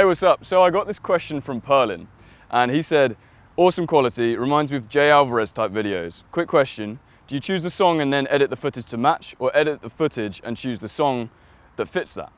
what's up? So I got this question from Perlin, and he said, awesome quality, reminds me of Jay Alvarrez type videos. Quick question, do you choose the song and then edit the footage to match, or edit the footage and choose the song that fits that?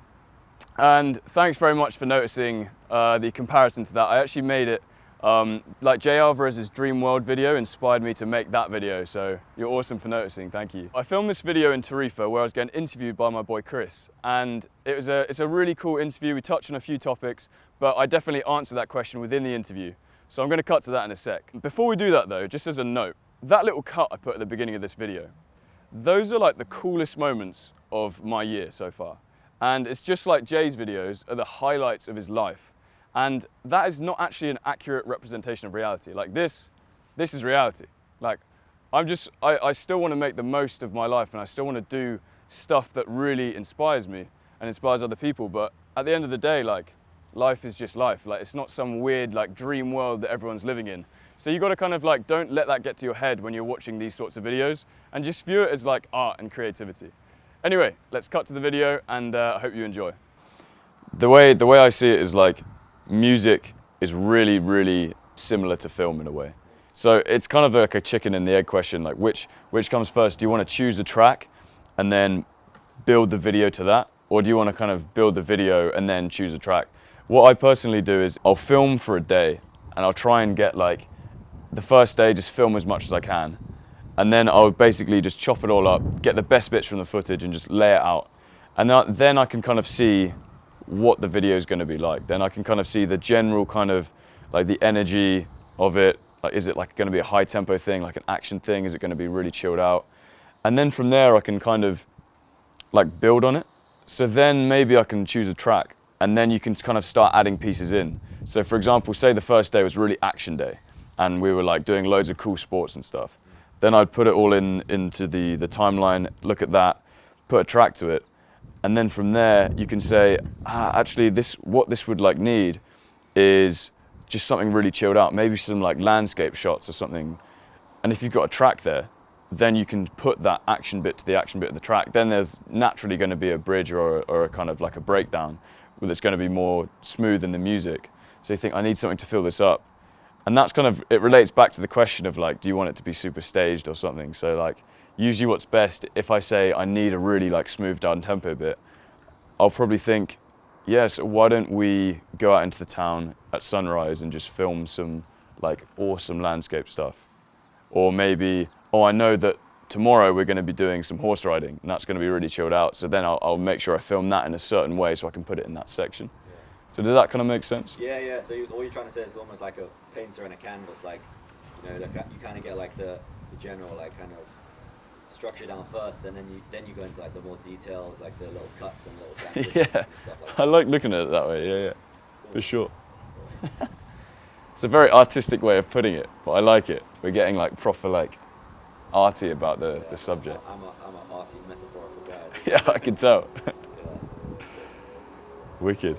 And thanks very much for noticing the comparison to that. I actually made it, like Jay Alvarez's Dream World video inspired me to make that video, so you're awesome for noticing, thank you. I filmed this video in Tarifa where I was getting interviewed by my boy Chris, and it's a really cool interview. We touched on a few topics, but I definitely answered that question within the interview. So I'm going to cut to that in a sec. Before we do that though, just as a note, that little cut I put at the beginning of this video, those are like the coolest moments of my year so far. And it's just like Jay's videos are the highlights of his life. And that is not actually an accurate representation of reality. Like this is reality. Like I still want to make the most of my life, and I still want to do stuff that really inspires me and inspires other people. But at the end of the day, like, life is just life. Like, it's not some weird like dream world that everyone's living in. So you got to kind of like, don't let that get to your head when you're watching these sorts of videos, and just view it as like art and creativity. Anyway, let's cut to the video, and I hope you enjoy. The way I see it is like, music is really, really similar to film in a way. So it's kind of like a chicken and the egg question, like which comes first? Do you want to choose a track and then build the video to that? Or do you want to kind of build the video and then choose a track? What I personally do is I'll film for a day, and I'll try and get like, the first day, just film as much as I can. And then I'll basically just chop it all up, get the best bits from the footage and just lay it out. And then I can kind of see what the video is going to be like. Then I can kind of see the general kind of like the energy of it. Like, is it like going to be a high tempo thing, like an action thing? Is it going to be really chilled out? And then from there I can kind of like build on it. So then maybe I can choose a track, and then you can kind of start adding pieces in. So for example, say the first day was really action day, and we were like doing loads of cool sports and stuff. Then I'd put it all into the timeline, look at that, put a track to it. And then from there you can say, actually what this would like need is just something really chilled out, maybe some like landscape shots or something. And if you've got a track there, then you can put that action bit to the action bit of the track. Then there's naturally going to be a bridge or a kind of like a breakdown that's going to be more smooth in the music. So you think, I need something to fill this up. And that's kind of, it relates back to the question of like, do you want it to be super staged or something? So like, usually what's best, if I say I need a really like smooth down tempo bit, I'll probably think, yes, why don't we go out into the town at sunrise and just film some like awesome landscape stuff? Or maybe, oh, I know that tomorrow we're going to be doing some horse riding, and that's going to be really chilled out. So then I'll make sure I film that in a certain way so I can put it in that section. So does that kind of make sense? Yeah. So all you're trying to say is almost like a painter and a canvas. Like, you know, you kind of get like the general like kind of structure down first, and then you go into like the more details, like the little cuts and little transitions and stuff like that. I like looking at it that way. Yeah, cool. For sure. It's a very artistic way of putting it, but I like it. We're getting like proper like arty about the subject. I'm a arty metaphorical guy. Yeah, I can tell. Yeah. Wicked.